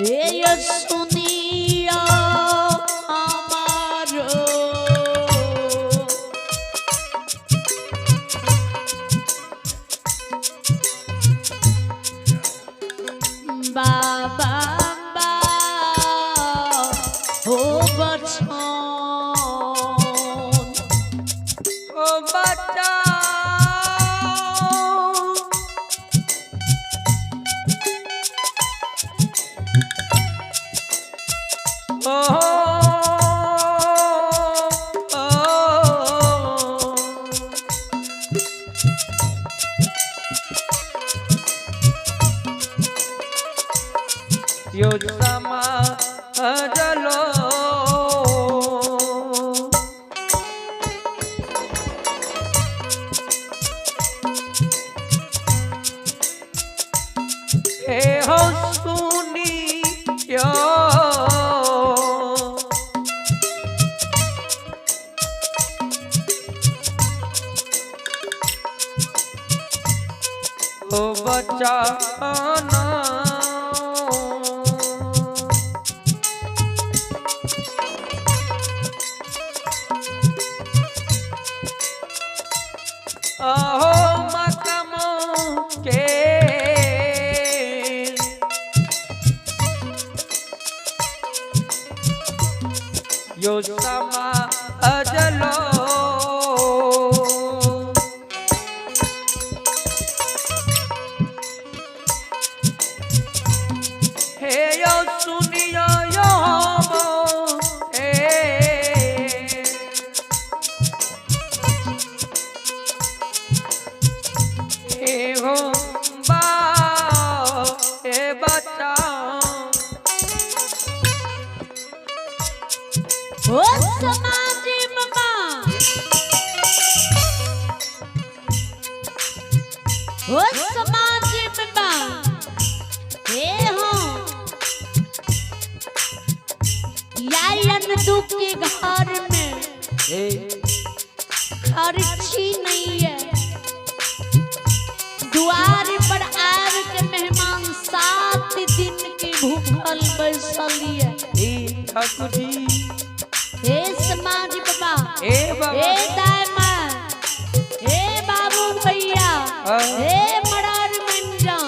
ये सुनिया हमारो बाबा हो बचन ओ बच्चा यो समा जलो हे हो सुनी यो ओ बच्चा ना अहो मकमो के यो समा अजलो हे यो सुनियो यो हो बा ए बच्चा ओ समाजी बाबा ओ समाजी बाबा हे हो यायन दुख के घर में खर्ची नहीं है द्वार पर आर के मेहमान 7 दिन के भूखल बैसलिए ठाकुर जी हे समाज बाबा हे बाबा हे दामा हे बाबू भैया हे मरार मंजन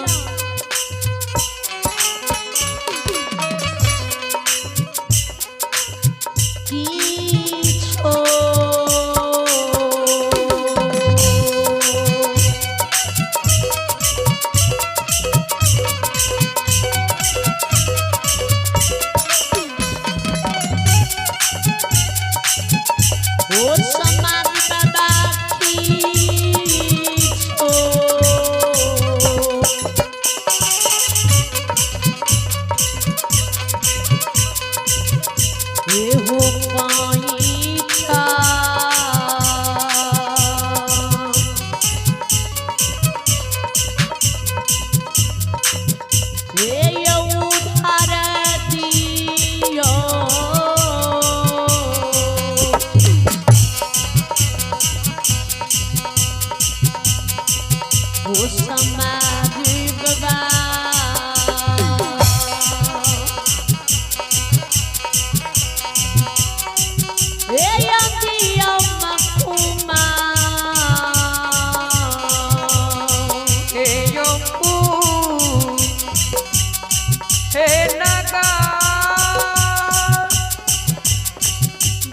की छो ओ समाज बाबा की छो ये हो पाई का ये यू भारतीय वो समाज बाबा हे यंदिया मकुमा हे यो हे नागा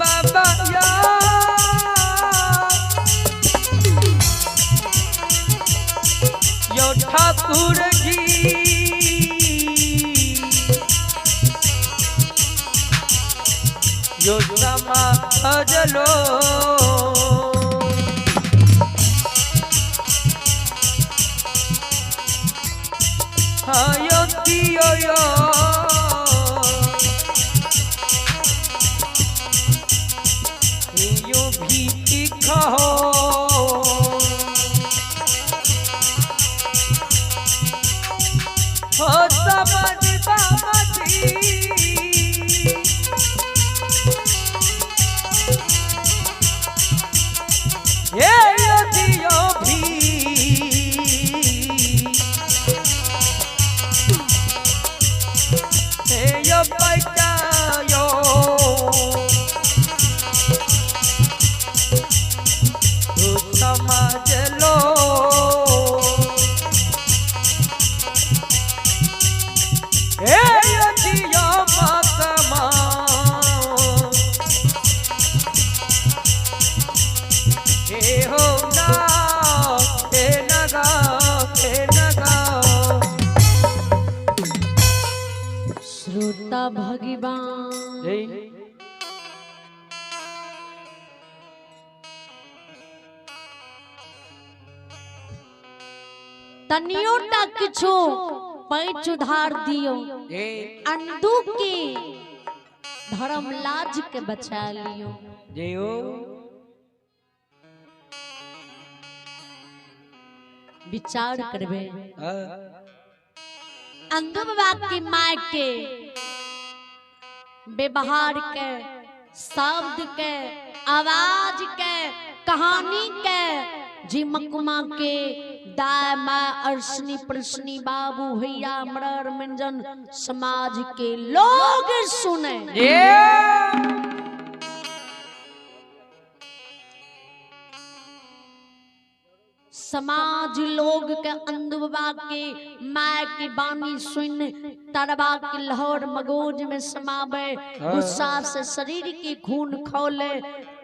बाबा या यो ठाकुर जी यो समा अजलो हाँ यो दियो यो यो भी कहो हो समझ बाबा जी ये यो दियो भी श्रोता भगवान जय तनियो टा किछो पैच उधार दियो जय अंधु के धर्म लाज के बचा लियो। जय हो विचार करबे हाँ अंधु बाबा की माय के व्यवहार के शब्द के आवाज के कहानी के जी मकुमा के दाय माँ अर्शनी प्रश्नी बाबू भैया मरर मंजन समाज के लोग सुने। समाज लोग के अंधुबा के माय की बानी सुन तरबा की लहर मगोज में समावे गुस्सा से शरीर की खून खौले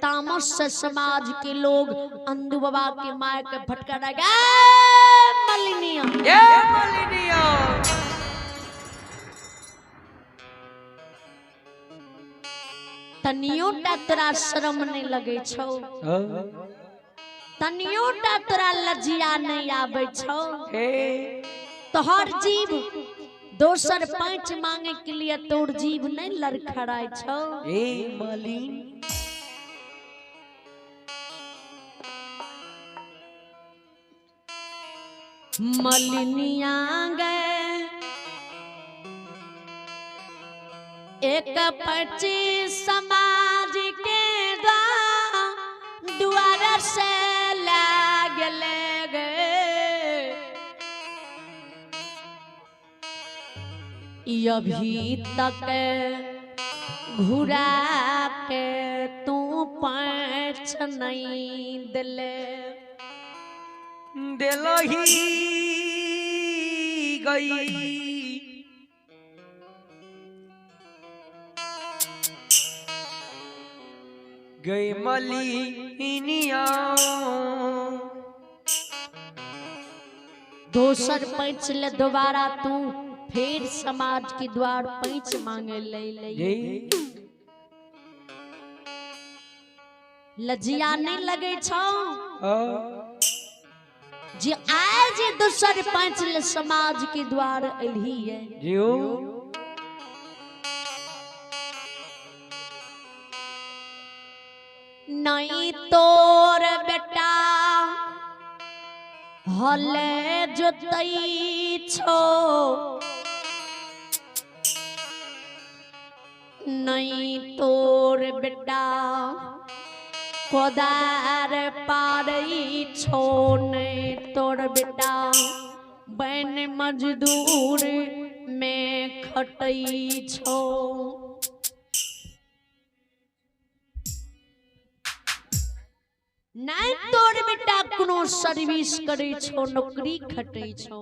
तामस से समाज के लोग अंधुबा के माय के भटका लगा मलिनिया तनियो टा तोरा शर्म नहीं लगे छौ तनियो टा तोरा लज्जिया नहीं आवे छौ तोहर जीव दोसर पैंच मांगे के लिए तोर जीव नहीं लड़खड़ाय छौ। मालिन मलिनिया गए एक पच्ची समाज के द्वार से अभी तक घुरा के तू पैच नहीं दिले दिलही गई गई मलिनिया दोसर पैच ले दोबारा तू फिर समाज के द्वार पैच मांगे ले लजिया नहीं लगे छौ जे आज दूसर पैच ले समाज के द्वार अली है जियो नहीं तोर बेटा हले जोतई छो नहीं तोर बेटा कोदार पारई छो नहीं तोर बेटा बन मजदूर में खटई छो नहीं तोर बेटा कोनो सर्विस करे छो नौकरी खटे छो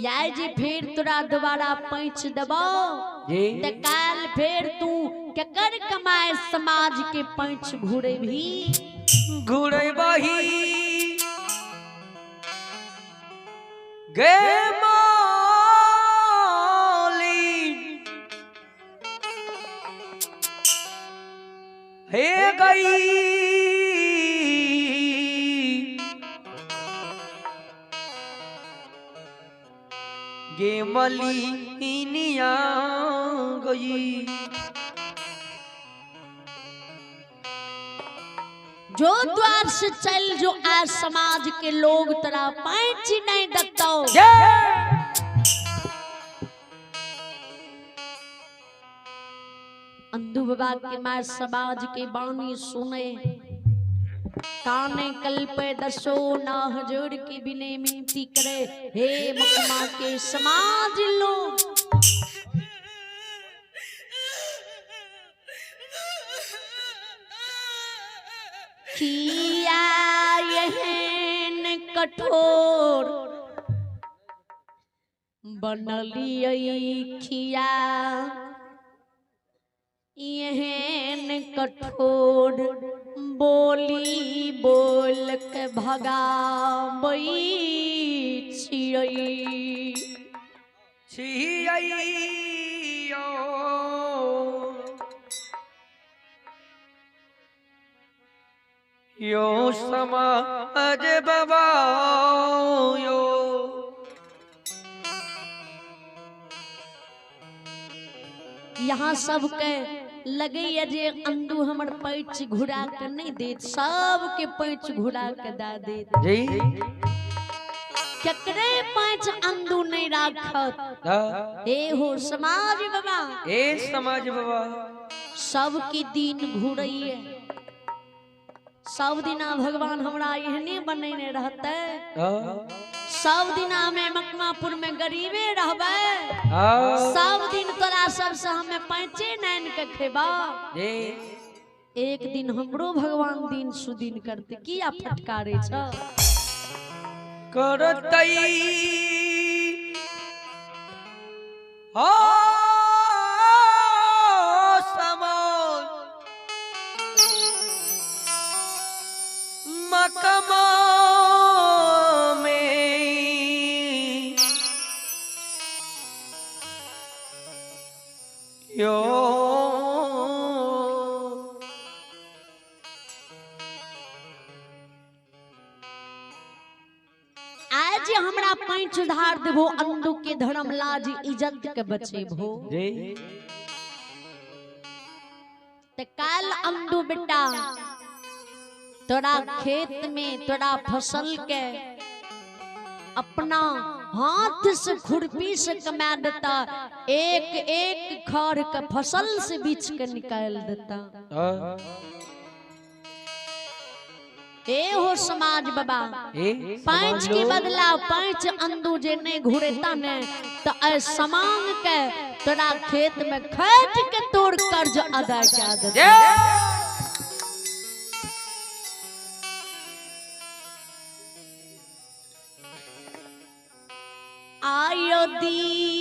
याय जी फिर तोरा दोबारा पैंच देबो ते काल फिर तू केकर कमाए समाज के पैंच घुरे भी घुरे बही गे हे गई गे मलिनिया गई जो द्वार से चल जो आज समाज के लोग तेरा पैंच नहीं देता अंधु बाबा के मां समाज के बानी सुने काने कल पे दसो ना हजूर की बिने मिनती करे हे मकमा के समाज लोग किया यहन कठोर बनलिए खिया यहन कठोर बोली बोल के भगाबै छियै छियैयो यो समाज बाबा यो यहाँ सबके लगे ये जे अंदू हमर पैच घुरा के नहीं देत, सबके पैच घुरा के दा देत जी केकरे पैच अंदू नहीं राखत। ए हो समाज बाबा, ए समाज बाबा सबकी दिन घुरैये, सब दिना भगवान हमरा एहने बनैने रहते, सब दिना में मकमापुर में गरीबे रहबे, सब दिन तोरा सबसे हमें पैंचे नैन के खेबा। एक दिन हमरो भगवान दिन सुदिन करते, किया फटकारे छ करतई हो समाज मकमा में यो आज हमरा पैंच उधार देबो, अंदू के धर्म लाज इज्जत के बचेबो। ते काल अंदू बेटा तोरा खेत में तोरा फसल के अपना हाथ से खुरपी से कमा देता, एक एक खर के फसल से बीच के निकाल देता। ए हो समाज बाबा, पैंच के बदला पैंच अंदू जे नहीं घुरेता ने तो समांग के तोरा खेत में खट के तोड़ कर्ज अदा कर देता। आयो दियो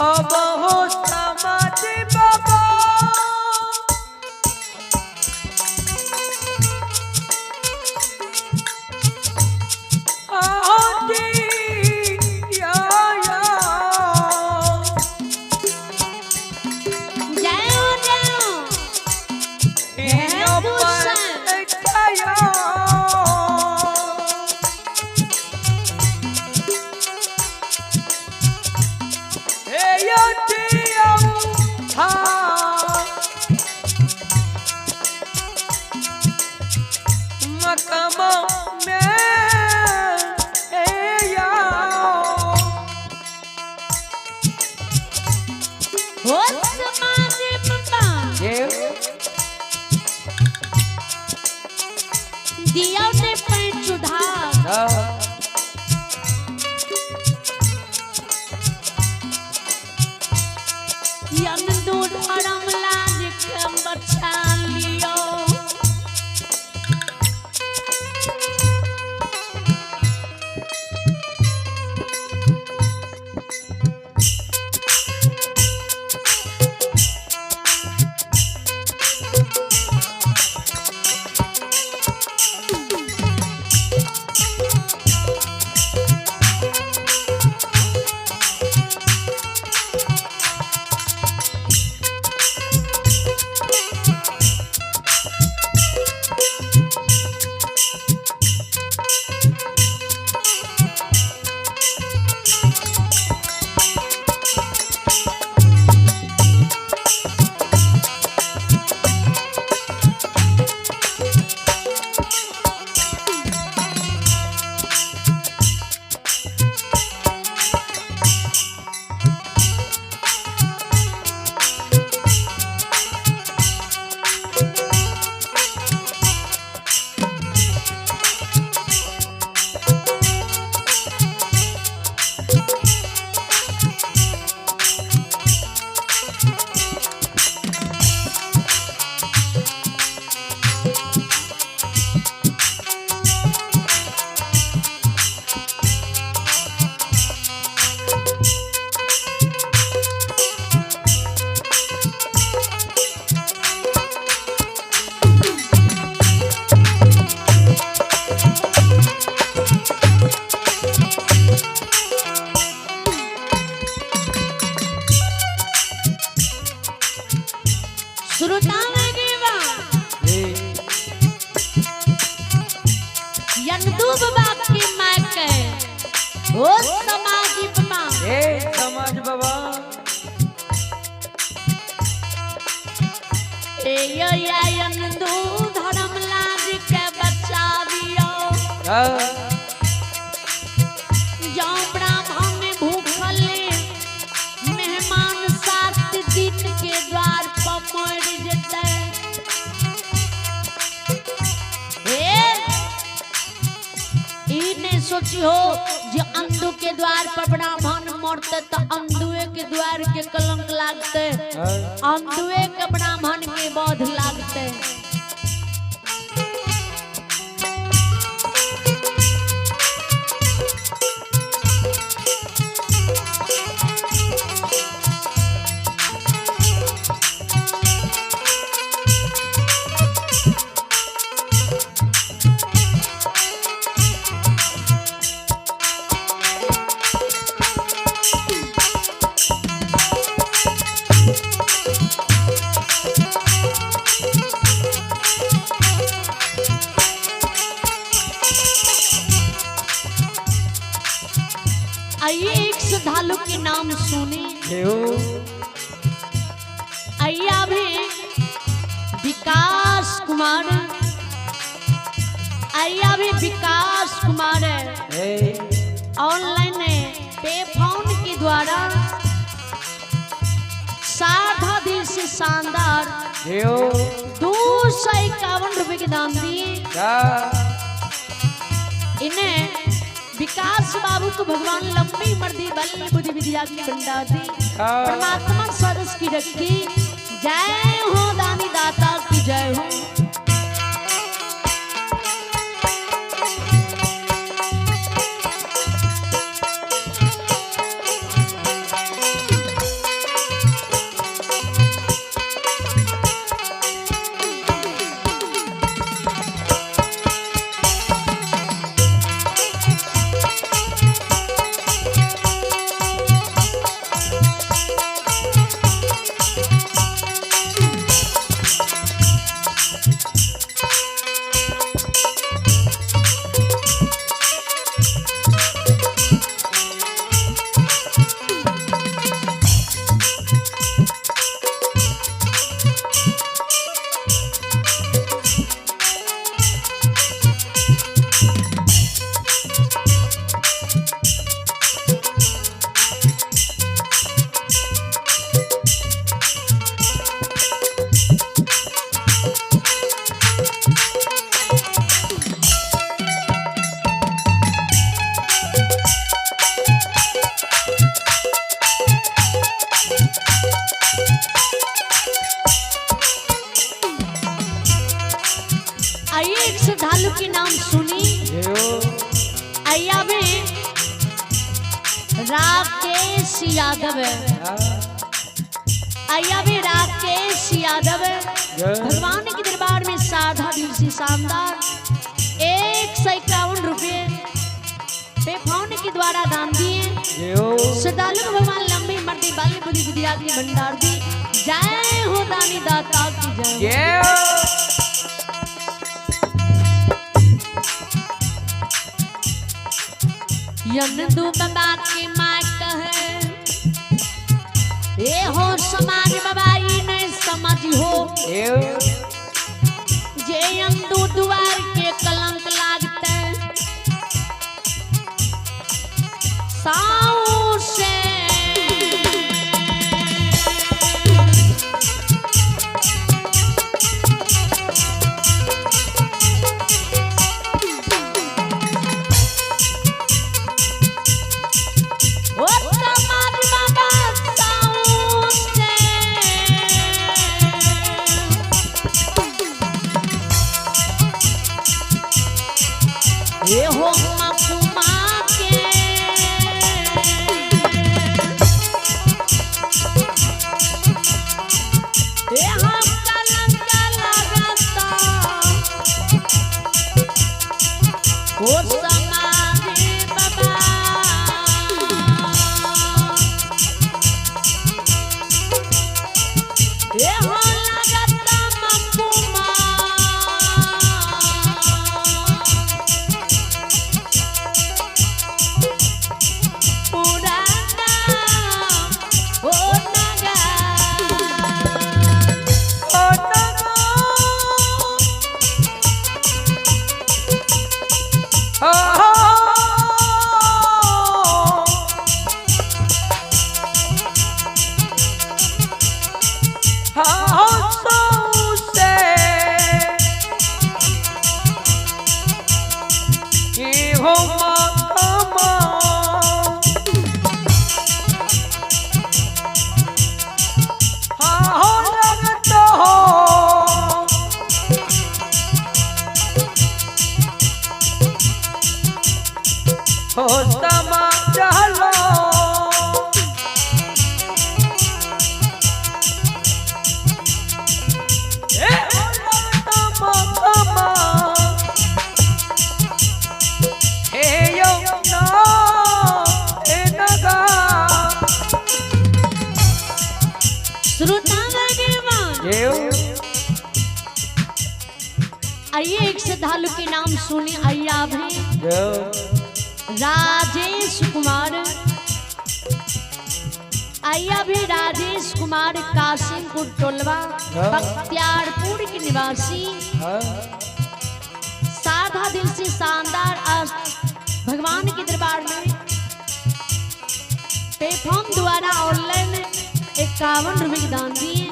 अब हो समाज बाबा आदि या हाँ जाओ ब्राह्मण भूखल मेहमान 7 दिन के द्वार पर मर जते ई नहीं सोची हो जे अंधु के द्वार पर ब्राह्मण मरते तो अंधुए के द्वार के कलंक लागते अंधुए के ब्राह्मण के बोध लागते आइए एक श्रद्धालु के नाम सुने आइया भी विकास कुमार आइया भी विकास कुमार ऑनलाइन पे फोन के द्वारा साधा दिल से शानदार 251 रुपए के दाम दिए इन्हें विकास बाबू को भगवान लंबी उम्र दी बल बुद्धि विद्या की भंडार दी परमात्मा सदस्य की रखी जय हो दानी दाता की जय हो आइए एक श्रद्धालु के नाम सुनी आइया भी राकेश यादव आइया भी राकेश यादव भगवान के दरबार में साधा दिल से शानदार 151 रुपए पे फोन के द्वारा दान दिए श्रद्धालु भगवान लंबी मर्दी बाली बुद्धि विद्या की भंडार दी जय हो दानी दाता की जय यंदु बाबा की माँ कहे ए हो समाज बाबा ई नहीं समझ हो जे यंदु द्वार के कलंक लागते साऊ से ये हो मकुमा के चलो ए तमा हे यो ना ए नगा आइए एक श्रद्धालु के नाम सुने। अय्या भी राजेश कुमार, अय्या भी राजेश कुमार कासिमपुर टोलवा बख्तियारपुर के निवासी। साधा दिल से शानदार आज भगवान के दरबार में पेफॉर्म द्वारा ऑनलाइन 51 रुपए की दान दिए।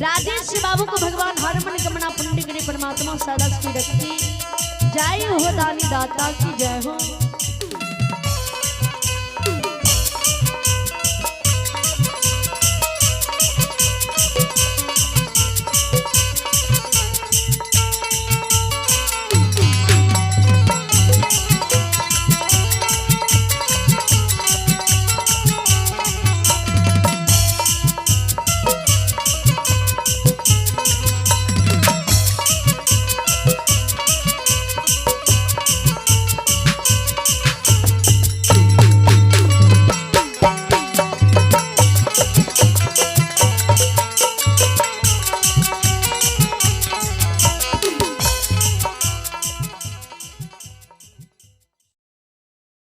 राजेश बाबू को भगवान हर मन कमना पूर्ण करे, परमात्मा सदा सुखी रखे। जय हो दानी दाता की जय हो।